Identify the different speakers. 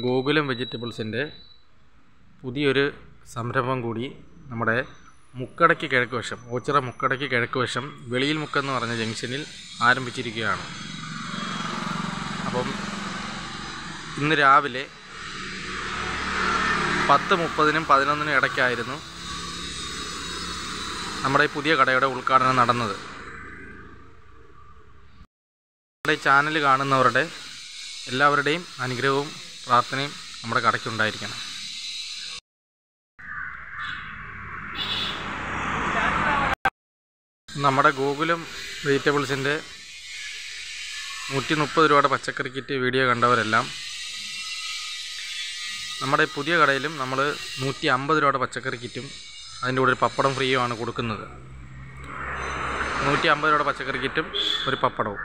Speaker 1: ഗോകുലം വെജിറ്റബിൾസിൻ്റെ പുതിയൊരു സംരംഭം കൂടി നമ്മുടെ മുക്കടയ്ക്ക് കിഴക്ക് വശം, ഓച്ചിറ മുക്കടയ്ക്ക് കിഴക്ക് വശം വെളിയിൽ മുക്കെന്ന് പറഞ്ഞ ജംഗ്ഷനിൽ ആരംഭിച്ചിരിക്കുകയാണ്. അപ്പം ഇന്ന് രാവിലെ 10:30-നും 11-നും ഇടയ്ക്കായിരുന്നു നമ്മുടെ ഈ പുതിയ കടയുടെ ഉദ്ഘാടനം നടന്നത്. നമ്മുടെ ചാനൽ കാണുന്നവരുടെ എല്ലാവരുടെയും അനുഗ്രഹവും പ്രാർത്ഥനയും നമ്മുടെ കടയ്ക്കുണ്ടായിരിക്കണം. നമ്മുടെ ഗോകുലം വെജിറ്റബിൾസിൻ്റെ 130 രൂപയുടെ പച്ചക്കറി കിറ്റ് വീഡിയോ കണ്ടവരെല്ലാം നമ്മുടെ പുതിയ കടയിലും നമ്മൾ 150 രൂപയുടെ പച്ചക്കറി കിറ്റും അതിൻ്റെ കൂടെ ഒരു പപ്പടം ഫ്രീയുമാണ് കൊടുക്കുന്നത്. 150 രൂപയുടെ പച്ചക്കറി കിറ്റും ഒരു പപ്പടവും.